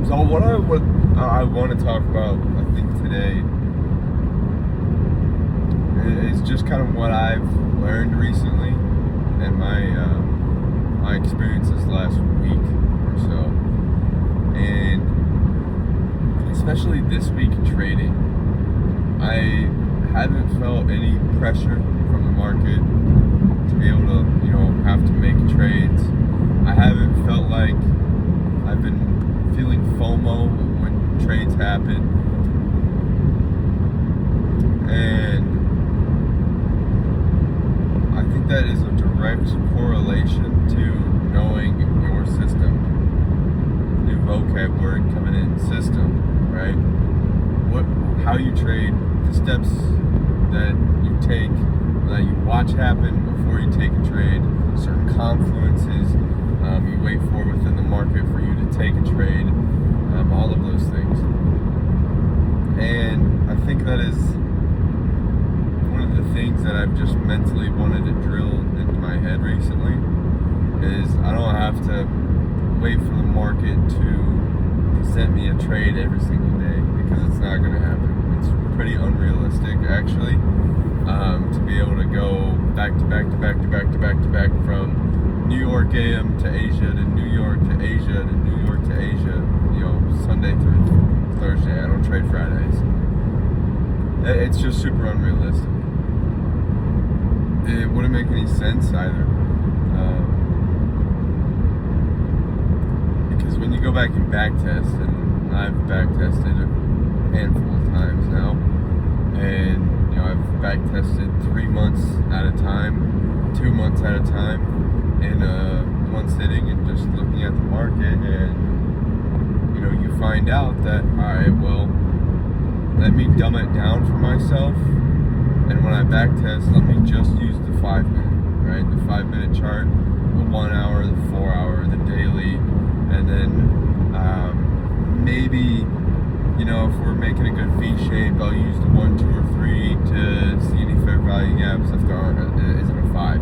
So what I want to talk about, I think today, is just kind of what I've learned recently and my experiences last week or so, and especially this week in trading. I haven't felt any pressure from the market to be able to, have to make trades. I haven't felt like I've been feeling FOMO when trades happen. And I think that is a direct correlation to knowing your system. New vocab word coming in, system, right? How you trade, the steps that you take, that you watch happen before you take a trade, certain confluences you wait for within the market for you to take a trade, all of those things. And I think that is one of the things that I've just mentally wanted to drill into my head recently, is I don't have to wait for the market to present me a trade every single day, because it's not going to happen. It's pretty unrealistic, actually, to be able to go back to back to back to back to back to back from New York AM to Asia to New York to Asia to New York to Asia, Sunday through Thursday. I don't trade Fridays. It's just super unrealistic. It wouldn't make any sense either. Because when you go back and back test, and I've back tested a handful of times now, and I've back tested 3 months at a time, 2 months at a time, in one sitting, and just looking at the market, and you find out that, alright, well, let me dumb it down for myself, and when I back test, let me just use the 5 minute, right? The 5 minute chart, the 1 hour, the 4 hour, the daily, and then maybe, if we're making a good V shape, I'll use the 1, 2, or 3 to see any fair value gaps if there isn't a 5.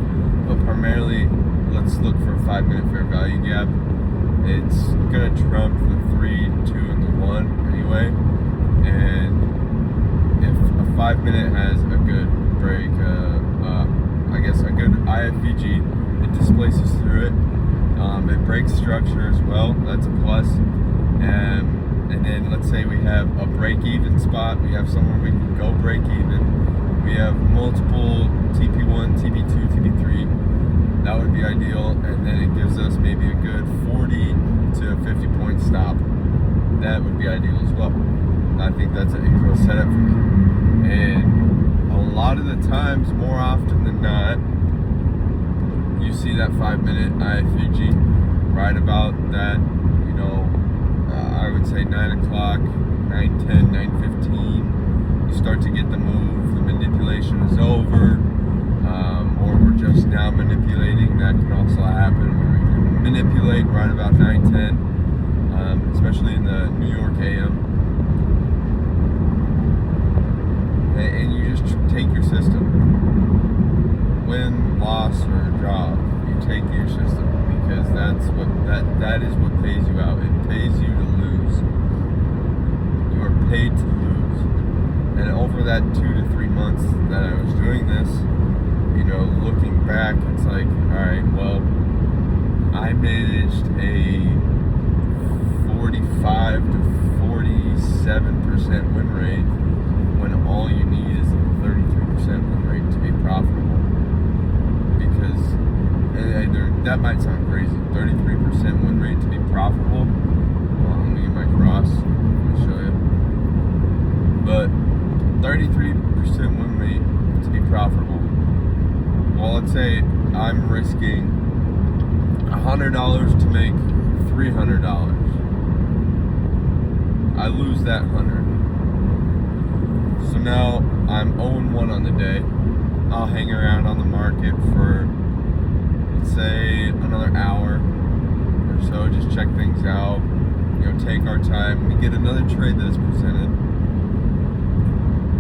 But primarily, let's look for a 5 minute fair value gap. It's gonna trump the 3, 2, and the 1 anyway. And if a 5 minute has a good break, I guess a good IFVG, it displaces through it. It breaks structure as well. That's a plus. And then let's say we have a break-even spot. We have somewhere we can go break-even. We have multiple TP1, TP2, TP3. That would be ideal. And then it gives us maybe a good 40 to 50 point stop. That would be ideal as well. I think that's an equal setup for me. And a lot of the times, more often than not, you see that 5 minute IFVG right about that, I would say 9 o'clock, 9:10, 9:15. You start to get the move, the manipulation is over, or we're just now manipulating. That can also happen where we can manipulate right about 9:10, especially in the New York AM. And you just take your system. Win, loss, or draw, you take your system, because that is what pays you out. It pays you to lose. You are paid to lose. And over that 2 to 3 months that I was doing this, looking back, it's like, alright, well, I managed a 45 to 47% win rate, when all you need is a 33% win rate to be profitable. Because that might sound crazy, 33% win rate to be profitable. Well, let me get my cross, let me show you. But 33% win rate to be profitable. Well, let's say I'm risking $100 to make $300. I lose that 100. So now I'm 0-1 on the day. I'll hang around on the market for, let's say, another hour or so, just check things out, take our time. We get another trade that is presented.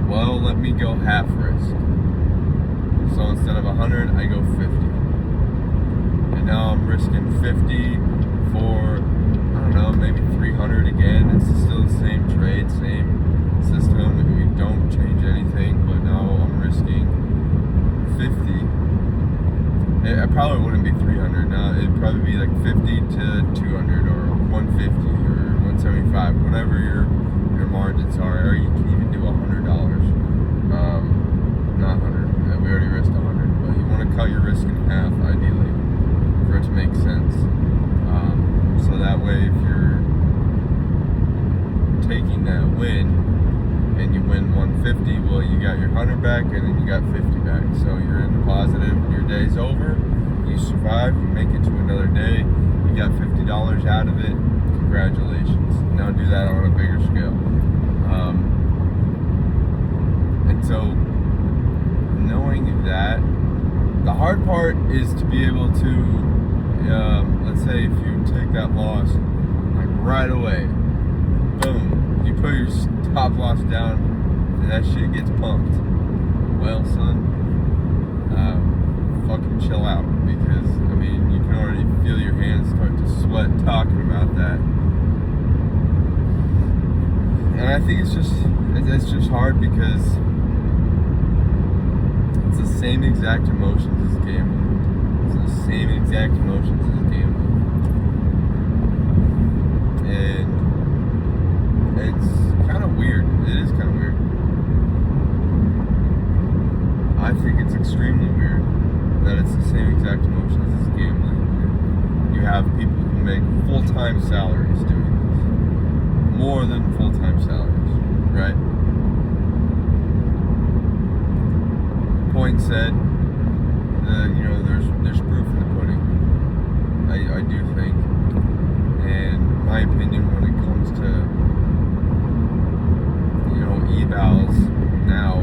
Well, let me go half risk. So instead of 100, I go 50. And now I'm risking 50 for, I don't know, maybe 300 again. probably wouldn't be 300. Now it'd probably be like 50 to 200 or 150 or 175, whatever your margins are. Or you can even do $100. Not 100. We already risked 100, but you want to cut your risk in half, ideally, for it to make sense. So that way, if you're taking that win and you win 150, well, you got your 100 back and then you got 50 back. So you're in the positive. Your day's over. You survive. You make it to another day. You got $50 out of it. Congratulations. Now do that on a bigger scale. And so, knowing that, the hard part is to be able to, let's say if you take that loss, like right away, boom, you put your stop loss down and that shit gets pumped. Well, son, fucking chill out, because, I mean, you can already feel your hands start to sweat talking about that. And I think it's just hard because it's the same exact emotions as gambling. It's the same exact emotions as gambling. And it's kind of weird. It is kind of weird. I think it's extremely weird that it's the same exact emotions as gambling. You have people who make full-time salaries doing this. More than full-time salaries, right? Point said that, you know, there's proof in the pudding. I do think. And my opinion when it comes to, you know, evals now,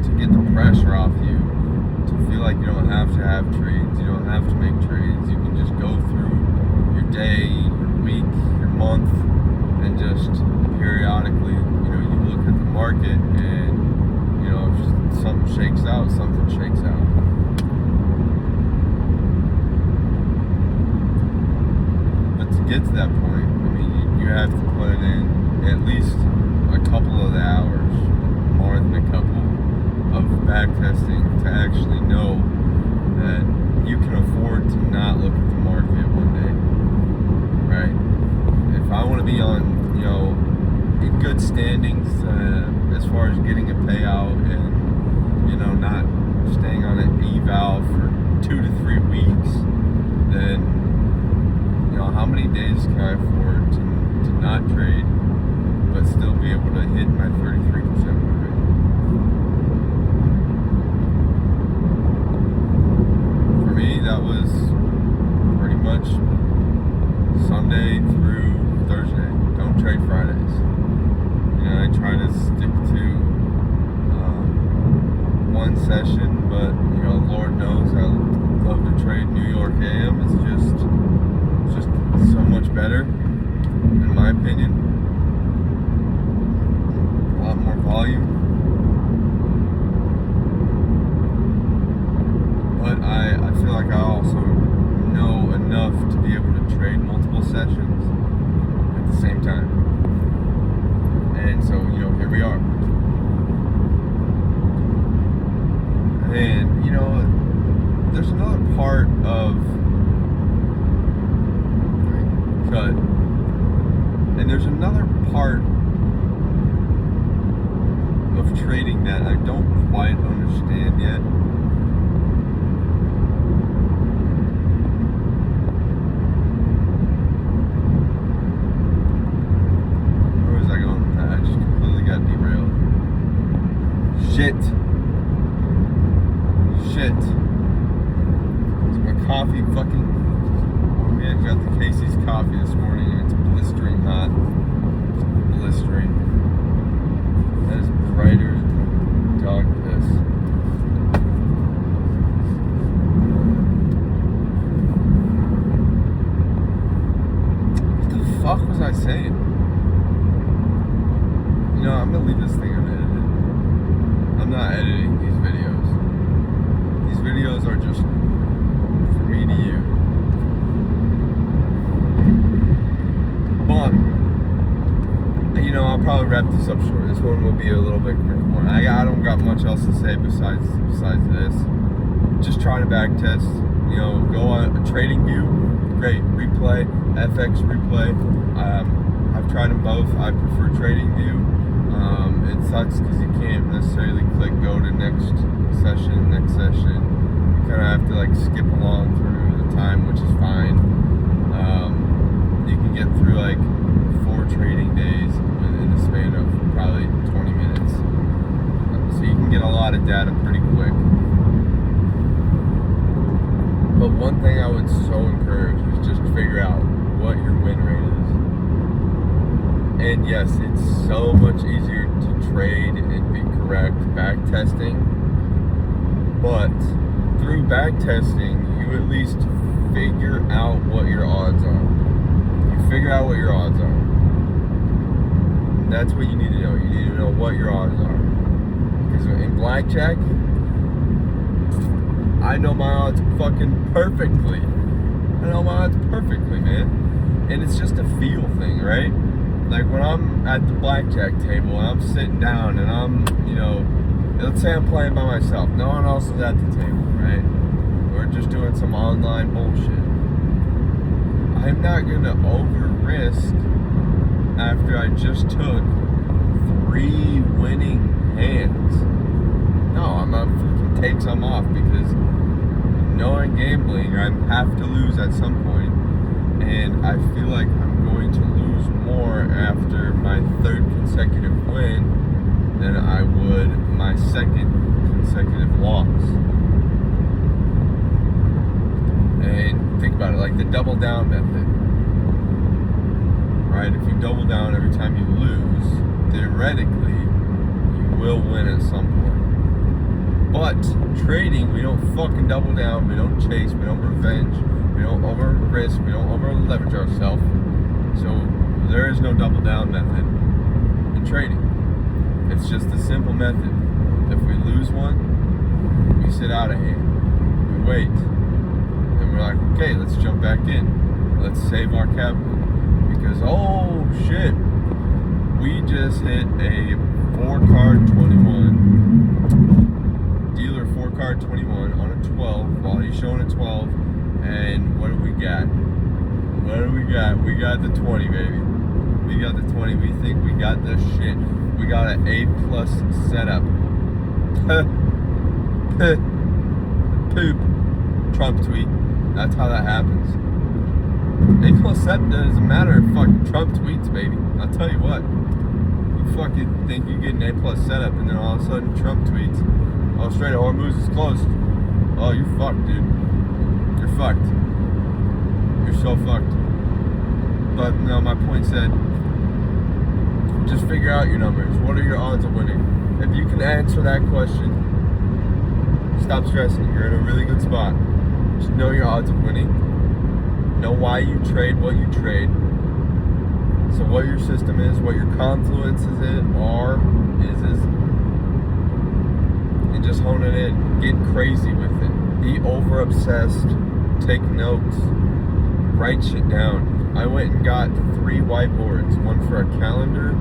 to get the pressure off you, to feel like you don't have to have trades, you don't have to make trades, you can just go through your day, your week, your month, and just periodically, you know, you look at the market and, you know, if something shakes out, something shakes out. But to get to that point, I mean, you have to put in at least a couple of the hours, more than a couple, of back testing to actually know that you can afford to not look at the market one day, right? If I want to be on, you know, in good standings as far as getting a payout and, you know, not staying on an eval for 2 to 3 weeks, then, you know, how many days can I afford to not trade but still be able to hit my 33% win rate? For me, that was pretty much Sunday through Thursday. Don't trade Fridays. You know, I try to stick to one session, but, you know, Lord knows I love to trade New York AM. It's just so much better, in my opinion. A lot more volume. But I feel like I also know enough to be able to trade multiple sessions at the same time. And so, you know, here we are. And, you know, there's another part of cut. And there's another part of trading that I don't quite understand yet. Where was I going with that? I just completely got derailed. Shit. So my coffee fucking... I got the Casey's coffee this morning and it's blistering hot. Blistering. That is brighter than dog piss. What the fuck was I saying? You know, I'm gonna leave this thing unedited. I'm not editing these videos. These videos are just for me to you. But, you know, I'll probably wrap this up short. This one will be a little bit quicker one. I don't got much else to say besides this. Just trying to back test, go on a Trading View, great, Replay, FX Replay. I've tried them both. I prefer Trading View. It sucks because you can't necessarily click go to next session. You kind of have to like skip along through the time, which is fine. You can get through like 4 trading days in the span of probably 20 minutes. So you can get a lot of data pretty quick. But one thing I would so encourage is just figure out what your win rate is. And yes, it's so much easier to trade and be correct back testing. But through back testing, you at least figure out what your odds are. You figure out what your odds are. And that's what you need to know. You need to know what your odds are. Because in blackjack, I know my odds fucking perfectly. I know my odds perfectly, man. And it's just a feel thing, right? Like when I'm at the blackjack table and I'm sitting down and I'm, let's say I'm playing by myself. No one else is at the table, right? We're just doing some online bullshit. I'm not gonna over risk after I just took 3 winning hands. No, I'm not fucking take some off because knowing gambling, I have to lose at some point, and I feel like I'm going to lose more after my 3rd consecutive win than I would my 2nd consecutive loss. And think about it, like the double down method, right? If you double down every time you lose, theoretically, you will win at some point. But trading, we don't fucking double down, we don't chase, we don't revenge, we don't over risk, we don't over leverage ourselves. So there is no double down method in trading. It's just a simple method. If we lose one, we sit out of hand, we wait. And we're like, okay, let's jump back in. Let's save our capital. Because, oh shit, we just hit a 4-card 21. Dealer 4-card 21 on a 12 while he's showing a 12. And what do we got? We got the 20, baby. We got the 20. We think we got this shit. We got an A+ setup. Poop. Trump tweet. That's how that happens. A+ setup doesn't matter if fucking Trump tweets, baby. I'll tell you what. You fucking think you get an A+ setup and then all of a sudden Trump tweets, oh, Strait of Hormuz is closed. Oh, you're fucked, dude. You're fucked. You're so fucked. But no, my point said, just figure out your numbers. What are your odds of winning? If you can answer that question, stop stressing. You're in a really good spot. Just know your odds of winning. Know why you trade what you trade. So what your system is, what your confluences is, and just hone it in. Get crazy with it. Be over obsessed. Take notes. Write shit down. I went and got 3 whiteboards. One for a calendar,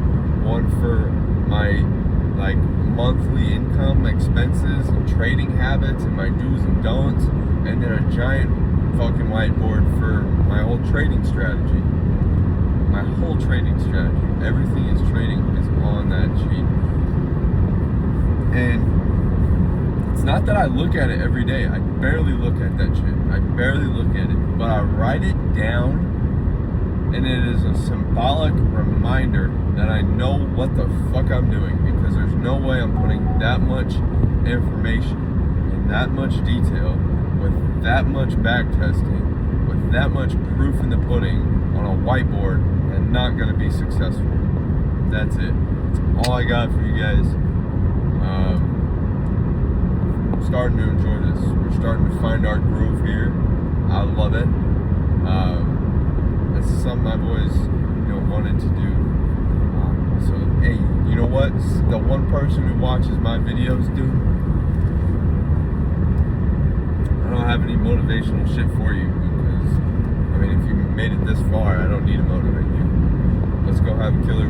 one for my monthly income, expenses, and trading habits, and my do's and don'ts, and then a giant fucking whiteboard for my whole trading strategy. My whole trading strategy. Everything is trading is on that sheet. And it's not that I look at it every day. I barely look at that shit. I barely look at it. But I write it down, and it is a symbolic reminder that I know what the fuck I'm doing, because there's no way I'm putting that much information in that much detail with that much back testing, with that much proof in the pudding on a whiteboard and not going to be successful. That's it. That's all I got for you guys. I'm starting to enjoy this. We're starting to find our groove here. I love it. This is something I've always wanted to do. So hey, you know what? The one person who watches my videos, dude, I don't have any motivational shit for you, because if you made it this far, I don't need to motivate you. Let's go have a killer